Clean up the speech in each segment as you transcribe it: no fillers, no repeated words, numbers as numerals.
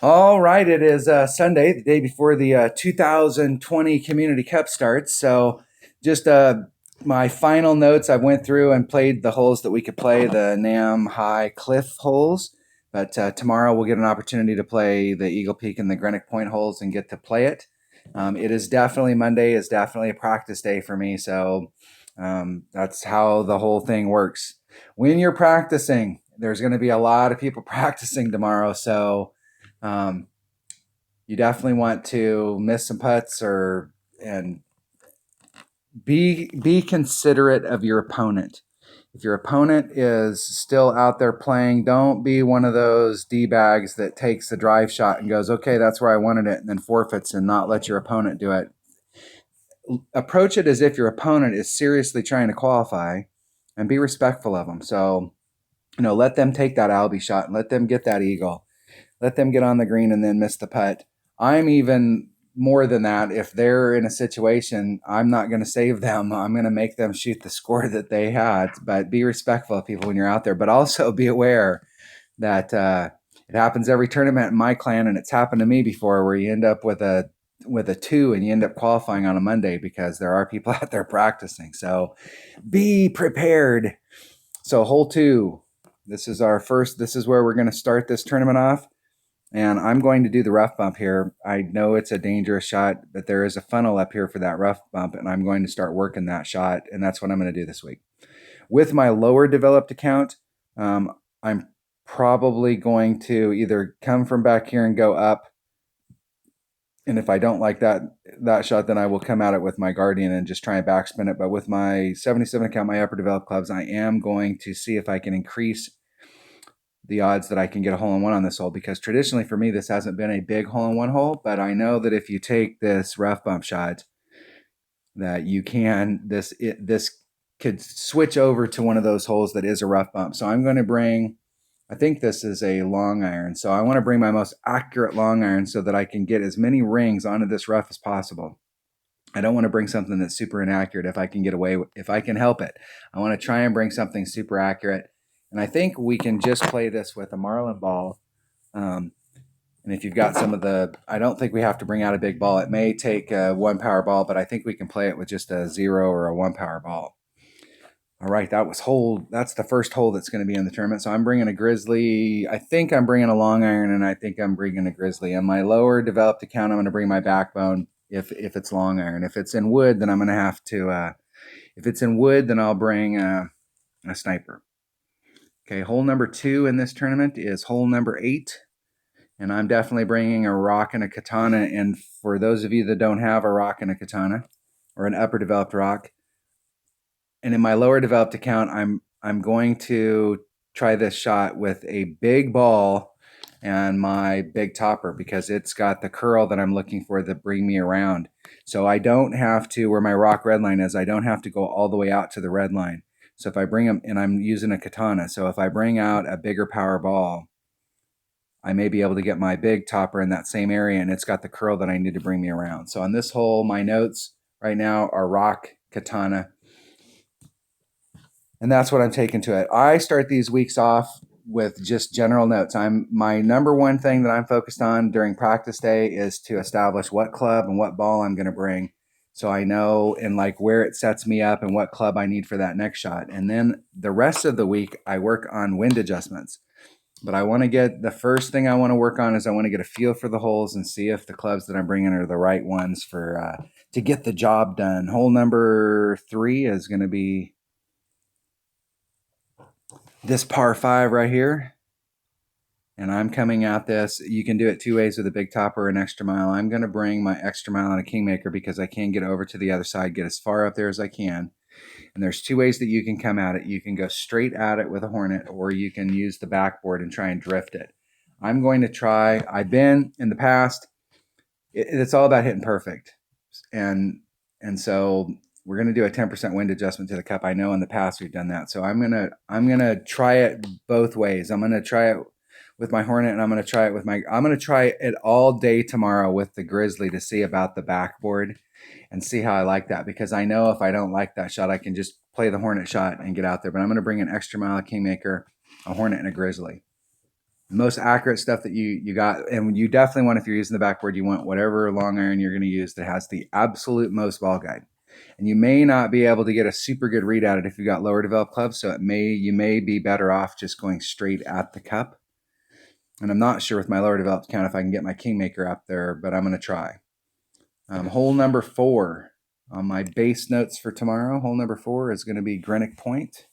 All right, it is Sunday, the day before the 2020 Community Cup starts. So, just my final notes. I went through and played the holes that we could play, the Nam High Cliff holes. But tomorrow we'll get an opportunity to play the Eagle Peak and the Greenock Point holes and get to play it. It is definitely Monday is definitely a practice day for me. So that's how the whole thing works. When you're practicing, there's going to be a lot of people practicing tomorrow. So um, you definitely want to miss some putts or and be considerate of your opponent. If your opponent is still out there playing, don't be one of those D-bags that takes the drive shot and goes, okay, that's where I wanted it, and then forfeits and not let your opponent do it. Approach it as if your opponent is seriously trying to qualify and be respectful of them. So, let them take that Albie shot and let them get that eagle. Let them get on the green and then miss the putt. I'm even more than that. If they're in a situation, I'm not going to save them. I'm going to make them shoot the score that they had. But be respectful of people when you're out there. But also be aware that it happens every tournament in my clan, and it's happened to me before, where you end up with a 2 and you end up qualifying on a Monday because there are people out there practicing. So be prepared. So hole 2. This is our first. This is where we're going to start this tournament off. And I'm going to do the rough bump here. I know it's a dangerous shot, but there is a funnel up here for that rough bump, and I'm going to start working that shot, and that's what I'm going to do this week. With my lower developed account, I'm probably going to either come from back here and go up, and if I don't like that shot, then I will come at it with my Guardian and just try and backspin it. But with my 77 account, my upper developed clubs, I am going to see if I can increase the odds that I can get a hole-in-one on this hole, because traditionally for me this hasn't been a big hole-in-one hole, but I know that if you take this rough bump shot, that you can this could switch over to one of those holes that is a rough bump. So I'm going to bring, I think this is a long iron, so I want to bring my most accurate long iron so that I can get as many rings onto this rough as possible. I don't want to bring something that's super inaccurate if I can get away, if I can help it. I want to try and bring something super accurate. And I think we can just play this with a marlin ball. And if you've got some of the, I don't think we have to bring out a big ball. It may take a 1 power ball, but I think we can play it with just a 0 or a 1 power ball. All right, that's the first hole that's going to be in the tournament. So I'm bringing a Grizzly. I think I'm bringing a long iron, and I think I'm bringing a Grizzly. On my lower developed account, I'm going to bring my backbone if it's long iron. If it's in wood, then I'm going to have to, if it's in wood, then I'll bring a sniper. Okay, hole number 2 in this tournament is hole number 8. And I'm definitely bringing a rock and a katana. And for those of you that don't have a rock and a katana, or an upper developed rock, and in my lower developed account, I'm going to try this shot with a big ball and my big topper, because it's got the curl that I'm looking for that bring me around. So I don't have to, where my rock red line is, I don't have to go all the way out to the red line. So if I bring them, and I'm using a katana, so if I bring out a bigger power ball, I may be able to get my big topper in that same area, and it's got the curl that I need to bring me around. So on this hole, my notes right now are rock, katana, and that's what I'm taking to it. I start these weeks off with just general notes. My number one thing that I'm focused on during practice day is to establish what club and what ball I'm going to bring, so I know and like where it sets me up and what club I need for that next shot. And then the rest of the week I work on wind adjustments. But I want to get, the first thing I want to work on is I want to get a feel for the holes and see if the clubs that I'm bringing are the right ones for to get the job done. Hole number 3 is going to be this par 5 right here. And I'm coming at this. You can do it 2 ways with a big topper or an extra mile. I'm going to bring my extra mile on a Kingmaker because I can get over to the other side, get as far up there as I can. And there's 2 ways that you can come at it. You can go straight at it with a Hornet, or you can use the backboard and try and drift it. I'm going to try, I've been in the past, it's all about hitting perfect. And so we're going to do a 10% wind adjustment to the cup. I know in the past we've done that. So I'm going to try it both ways. I'm going to try it with my Hornet, and I'm going to try it all day tomorrow with the Grizzly to see about the backboard and see how I like that, because I know if I don't like that shot, I can just play the Hornet shot and get out there. But I'm going to bring an extra mile, a Kingmaker, a Hornet, and a Grizzly. most accurate stuff that you got. And you definitely want, if you're using the backboard, you want whatever long iron you're going to use that has the absolute most ball guide. And you may not be able to get a super good read at it if you've got lower developed clubs. So you may be better off just going straight at the cup. And I'm not sure with my lower developed account if I can get my Kingmaker up there, but I'm going to try. Hole number 4 on my base notes for tomorrow. Hole number 4 is going to be Greenock Point.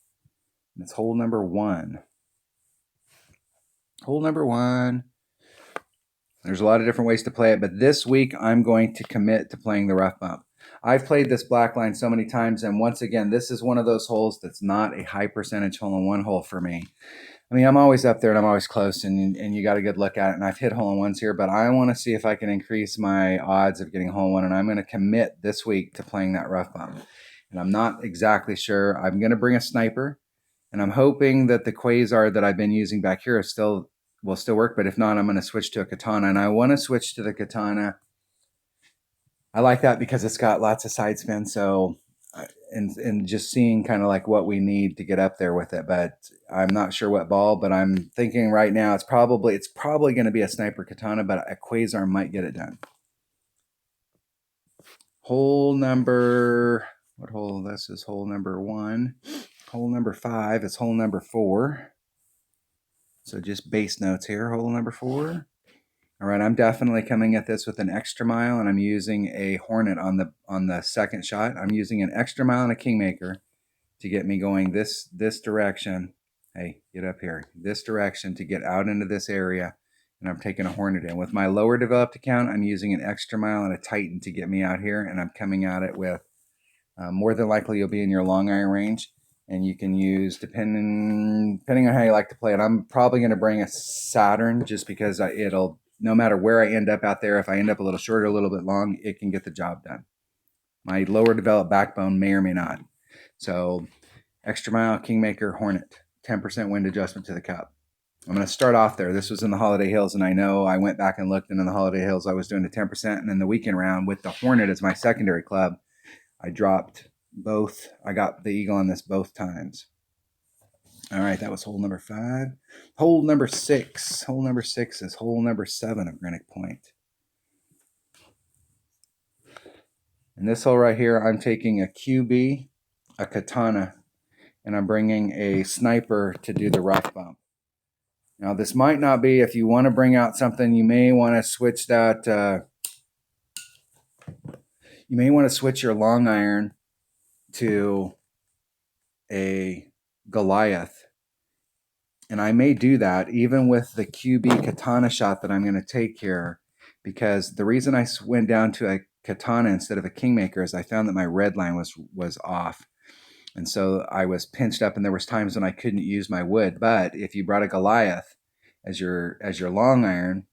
And it's hole number 1. Hole number 1. There's a lot of different ways to play it, but this week I'm going to commit to playing the rough bump. I've played this black line so many times, and once again, this is one of those holes that's not a high percentage hole-in-one hole for me. I mean, I'm always up there and I'm always close, and you got a good look at it, and I've hit hole-in-ones here, but I want to see if I can increase my odds of getting hole-in-one, and I'm going to commit this week to playing that rough bump. And I'm not exactly sure. I'm going to bring a sniper, and I'm hoping that the Quasar that I've been using back here will still work, but if not, I'm going to switch to a Katana, and I want to switch to the Katana. I like that because it's got lots of side spin, so and just seeing kind of like what we need to get up there with it, but I'm not sure what ball, but I'm thinking right now it's probably going to be a Sniper Katana, but a Quasar might get it done. Hole number, what hole? This is hole number 1. Hole number 5 is hole number 4. So just base notes here. Hole number 4. All right, I'm definitely coming at this with an extra mile, and I'm using a Hornet on the second shot. I'm using an extra mile and a Kingmaker to get me going this direction. Hey, get up here. This direction to get out into this area, and I'm taking a Hornet in. With my lower developed account, I'm using an extra mile and a Titan to get me out here, and I'm coming at it with, more than likely you'll be in your long iron range, and you can use, depending on how you like to play it, I'm probably going to bring a Saturn just because it'll, no matter where I end up out there, if I end up a little short or a little bit long, it can get the job done. My lower developed backbone may or may not. So extra mile, Kingmaker, Hornet, 10% wind adjustment to the cup. I'm going to start off there. This was in the Holiday Hills, and I know I went back and looked, and in the Holiday Hills I was doing the 10%, and in the weekend round with the Hornet as my secondary club, I dropped both. I got the eagle on this both times. All right, that was hole number 5. Hole number 6. Hole number 6 is hole number 7 of Greenock Point. In this hole right here, I'm taking a QB, a Katana, and I'm bringing a sniper to do the rough bump. Now, this might not be, if you want to bring out something, you may want to switch that. You may want to switch your long iron to a Goliath. And I may do that even with the QB Katana shot that I'm going to take here, because the reason I went down to a Katana instead of a Kingmaker is I found that my red line was off. And so I was pinched up, and there was times when I couldn't use my wood. But if you brought a Goliath as your long iron,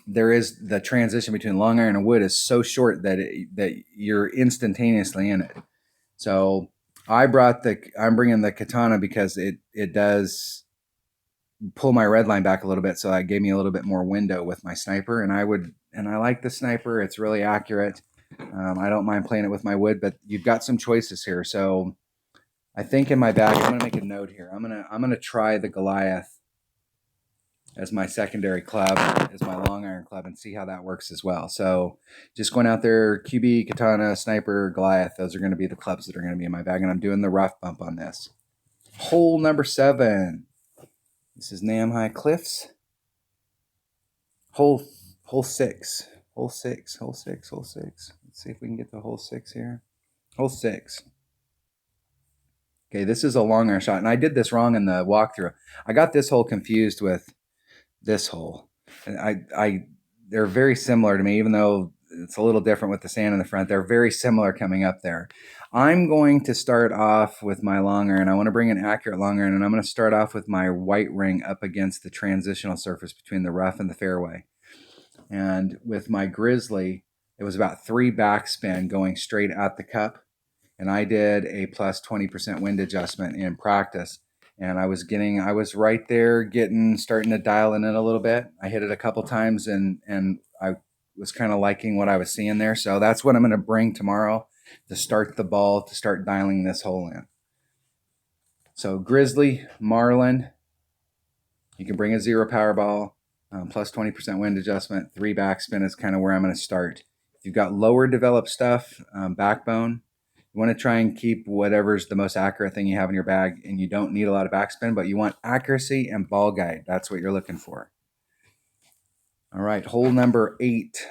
there is the transition between long iron and wood is so short that you're instantaneously in it. So I'm bringing the Katana because it does pull my red line back a little bit, so that gave me a little bit more window with my sniper. And I like the sniper. It's really accurate. I don't mind playing it with my wood, but you've got some choices here. So I think in my bag, I'm gonna make a note here. I'm gonna try the Goliath as my secondary club, as my long iron club, and see how that works as well. So just going out there, QB, Katana, Sniper, Goliath, those are going to be the clubs that are going to be in my bag, and I'm doing the rough bump on this. Hole number 7. This is Namhi Cliffs. Hole 6. Hole 6. Let's see if we can get to hole 6 here. Hole 6. Okay, this is a long iron shot, and I did this wrong in the walkthrough. I got this hole confused with this hole. And they're very similar to me, even though it's a little different with the sand in the front. They're very similar coming up there. I'm going to start off with my long iron. I want to bring an accurate long iron, and I'm going to start off with my white ring up against the transitional surface between the rough and the fairway. And with my Grizzly, it was about 3 backspin going straight at the cup. And I did a plus 20% wind adjustment in practice. And I was right there starting to dial in it a little bit. I hit it a couple times, and I was kind of liking what I was seeing there. So that's what I'm going to bring tomorrow to start the ball, to start dialing this hole in. So Grizzly, Marlin, You can bring a 0 power ball, plus 20% wind adjustment. 3 backspin is kind of where I'm going to start. If you've got lower developed stuff, backbone, you want to try and keep whatever's the most accurate thing you have in your bag, and you don't need a lot of backspin, but you want accuracy and ball guide. That's what you're looking for. All right, hole number 8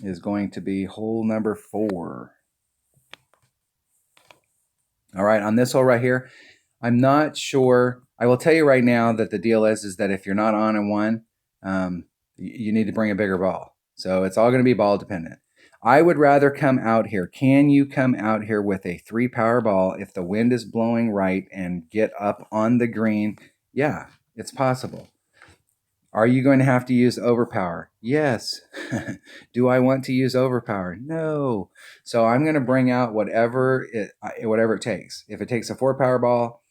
is going to be hole number 4. All right, on this hole right here, I'm not sure. I will tell you right now that the deal is that if you're not on in one, you need to bring a bigger ball. So it's all going to be ball dependent. I would rather come out here. Can you come out here with a 3 power ball if the wind is blowing right and get up on the green? Yeah, it's possible. Are you going to have to use overpower? Yes. Do I want to use overpower? No. So I'm going to bring out whatever it takes. If it takes a 4 power ball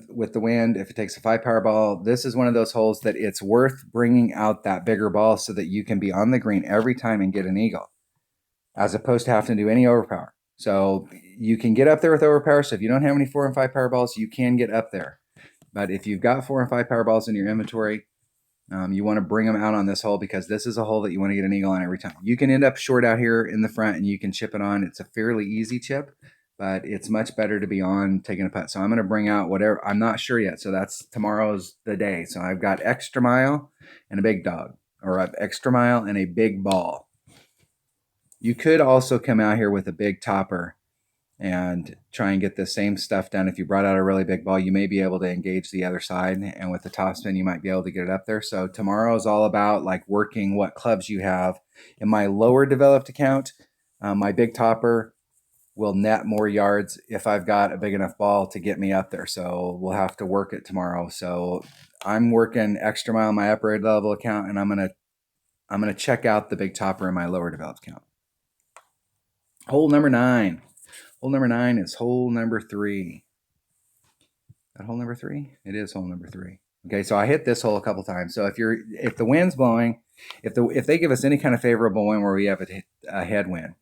with the wind, if it takes a 5 power ball, this is one of those holes that it's worth bringing out that bigger ball so that you can be on the green every time and get an eagle, as opposed to having to do any overpower. So you can get up there with overpower. So if you don't have any 4 and 5 power balls, you can get up there. But if you've got 4 and 5 power balls in your inventory, you want to bring them out on this hole, because this is a hole that you want to get an eagle on every time. You can end up short out here in the front and you can chip it on. It's a fairly easy chip, but it's much better to be on taking a putt. So I'm going to bring out whatever. I'm not sure yet. So that's tomorrow's the day. So I've got extra mile and a big dog, or extra mile and a big ball. You could also come out here with a big topper and try and get the same stuff done. If you brought out a really big ball, you may be able to engage the other side, and with the topspin, you might be able to get it up there. So tomorrow is all about like working what clubs you have. In my lower developed account, my big topper will net more yards if I've got a big enough ball to get me up there. So we'll have to work it tomorrow. So I'm working extra mile in my upper level account, and I'm gonna check out the big topper in my lower developed account. Hole number 9. Hole number 9 is hole number 3. Is that hole number 3? It is hole number 3. Okay, so I hit this hole a couple times. So if the wind's blowing, if they give us any kind of favorable wind where we have a headwind,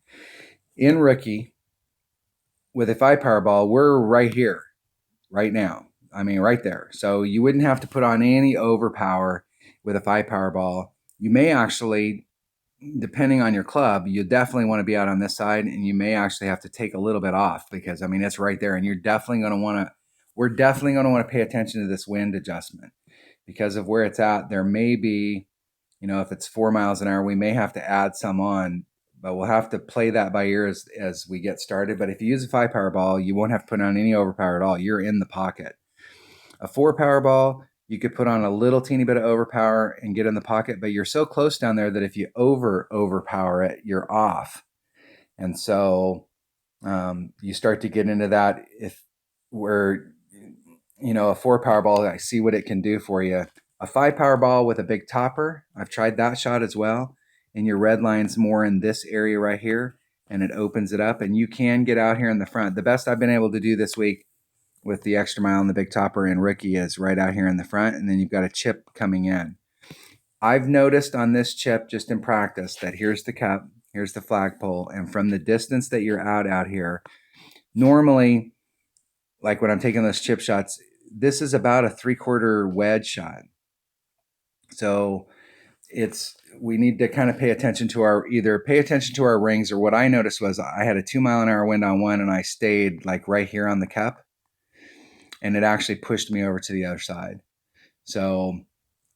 in rookie with a 5 power ball, we're right here, right now. I mean, right there. So you wouldn't have to put on any overpower with a 5 power ball. You may actually, depending on your club, you definitely want to be out on this side, and you may actually have to take a little bit off, because I mean, it's right there, and we're definitely going to want to pay attention to this wind adjustment, because of where it's at. There may be, if it's 4 miles an hour, we may have to add some on, but we'll have to play that by ear as we get started. But if you use a 5 power ball, you won't have to put on any overpower at all. You're in the pocket. A 4 power ball, you could put on a little teeny bit of overpower and get in the pocket, but you're so close down there that if you overpower it, you're off. And so you start to get into that a 4 power ball, I see what it can do for you. A 5 power ball with a big topper, I've tried that shot as well. And your red line's more in this area right here, and it opens it up, and you can get out here in the front. The best I've been able to do this week with the extra mile and the big topper and rookie is right out here in the front, and then you've got a chip coming in. I've noticed on this chip, just in practice, that here's the cup, here's the flagpole, and from the distance that you're out here, normally, like when I'm taking those chip shots, this is about a 3/4 wedge shot. So we need to kind of pay attention to our rings, or what I noticed was I had a 2 mile an hour wind on one, and I stayed like right here on the cup, and it actually pushed me over to the other side. So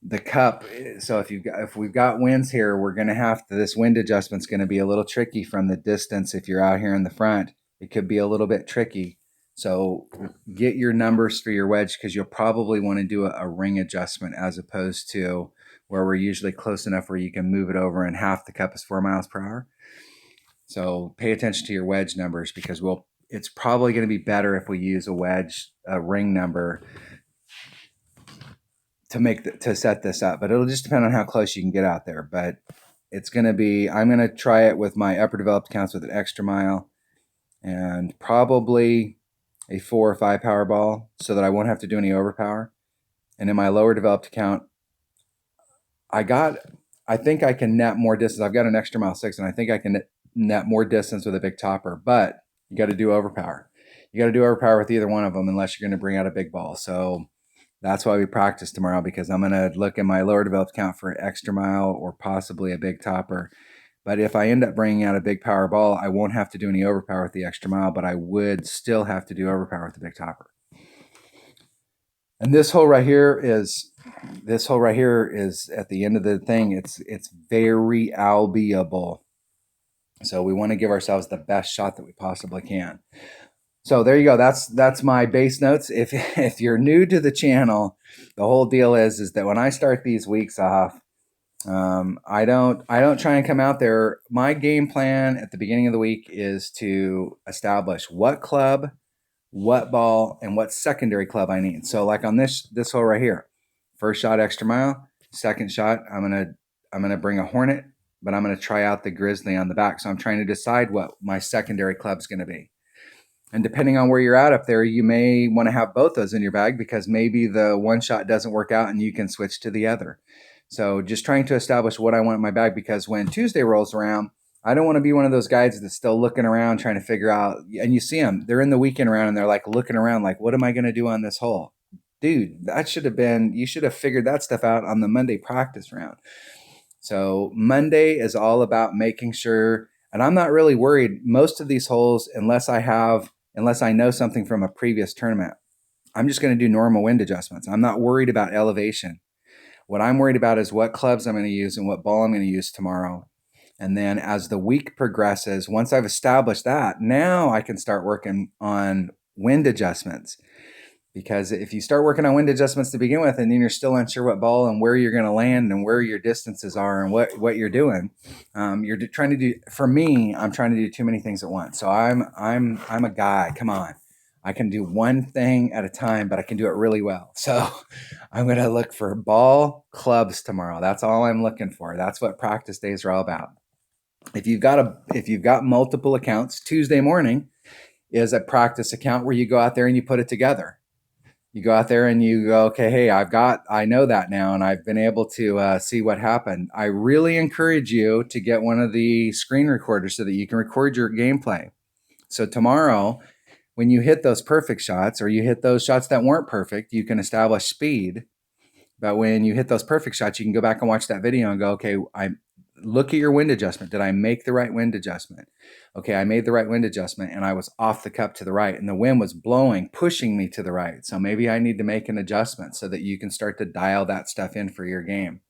the cup, so if we've got winds here, we're going to have to, this wind adjustment's going to be a little tricky from the distance. If you're out here in the front, it could be a little bit tricky. So get your numbers for your wedge, because you'll probably want to do a ring adjustment, as opposed to where we're usually close enough where you can move it over and half the cup is 4 miles per hour. So pay attention to your wedge numbers, because it's probably going to be better if we use a ring number to set this up. But it'll just depend on how close you can get out there. But I'm going to try it with my upper developed accounts with an extra mile and probably a 4 or 5 power ball, so that I won't have to do any overpower. And in my lower developed account, I think I can net more distance. I've got an extra mile 6, and I think I can net more distance with a big topper, but you got to do overpower. You got to do overpower with either one of them, unless you're going to bring out a big ball. So That's why we practice tomorrow, because I'm going to look in my lower developed count for extra mile or possibly a big topper. But if I end up bringing out a big power ball, I won't have to do any overpower with the extra mile, but I would still have to do overpower with the big topper. And this hole right here is at the end of the thing. It's very albiable. So we want to give ourselves the best shot that we possibly can. So there you go. That's my base notes. If you're new to the channel, the whole deal is that when I start these weeks off, I don't try and come out there. My game plan at the beginning of the week is to establish what club, what ball, and what secondary club I need. So like on this hole right here, first shot extra mile, second shot I'm gonna bring a Hornet, but I'm gonna try out the Grizzly on the back. So I'm trying to decide what my secondary club's gonna be. And depending on where you're at up there, you may want to have both those in your bag, because maybe the one shot doesn't work out and you can switch to the other. So just trying to establish what I want in my bag, because when Tuesday rolls around, I don't want to be one of those guys that's still looking around trying to figure out. And you see them, they're in the weekend round and they're like looking around like, what am I going to do on this hole? Dude, you should have figured that stuff out on the Monday practice round. So Monday is all about making sure, and I'm not really worried. Most of these holes, unless I know something from a previous tournament, I'm just going to do normal wind adjustments. I'm not worried about elevation. What I'm worried about is what clubs I'm going to use and what ball I'm going to use tomorrow. And then as the week progresses, once I've established that, now I can start working on wind adjustments. Because if you start working on wind adjustments to begin with, and then you're still unsure what ball and where you're going to land and where your distances are and what you're doing, you're trying to do. For me, I'm trying to do too many things at once. So I'm a guy. Come on, I can do one thing at a time, but I can do it really well. So I'm going to look for ball clubs tomorrow. That's all I'm looking for. That's what practice days are all about. If you've got multiple accounts, Tuesday morning is a practice account where you go out there and you put it together. You go out there and you go, okay, hey, I know that now, and I've been able to see what happened. I really encourage you to get one of the screen recorders so that you can record your gameplay. So tomorrow, when you hit those perfect shots, or you hit those shots that weren't perfect, you can establish speed. But when you hit those perfect shots, you can go back and watch that video and go, okay, look at your wind adjustment. Did I make the right wind adjustment? Okay, I made the right wind adjustment and I was off the cup to the right and the wind was blowing, pushing me to the right. So maybe I need to make an adjustment so that you can start to dial that stuff in for your game.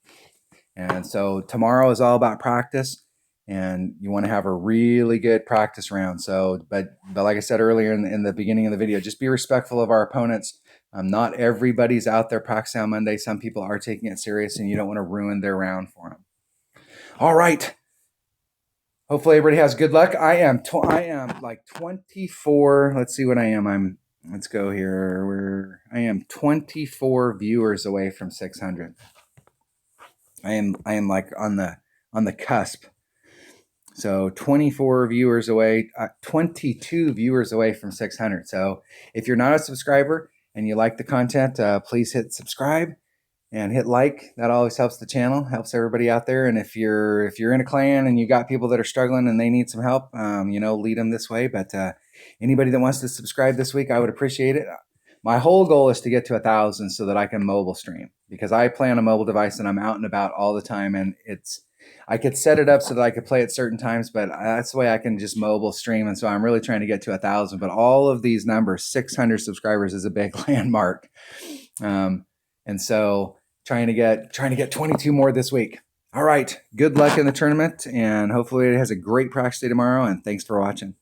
And so tomorrow is all about practice, and you want to have a really good practice round. So, but like I said earlier in the beginning of the video, just be respectful of our opponents. Not everybody's out there practicing on Monday. Some people are taking it serious, and you don't want to ruin their round for them. All right. Hopefully everybody has good luck. I am like 24. Let's see what I am. Let's go here. I am 24 viewers away from 600. I am like on the cusp. So 24 viewers away, 22 viewers away from 600. So if you're not a subscriber and you like the content, please hit subscribe and hit like. That always helps the channel, helps everybody out there. And if you're in a clan and you got people that are struggling and they need some help, lead them this way. But anybody that wants to subscribe this week, I would appreciate it. My whole goal is to get to 1,000 so that I can mobile stream, because I play on a mobile device and I'm out and about all the time. And I could set it up so that I could play at certain times, but that's the way I can just mobile stream. And so I'm really trying to get to 1,000. But all of these numbers, 600 subscribers is a big landmark. And so trying to get 22 more this week. All right. Good luck in the tournament, and hopefully it has a great practice day tomorrow. And thanks for watching.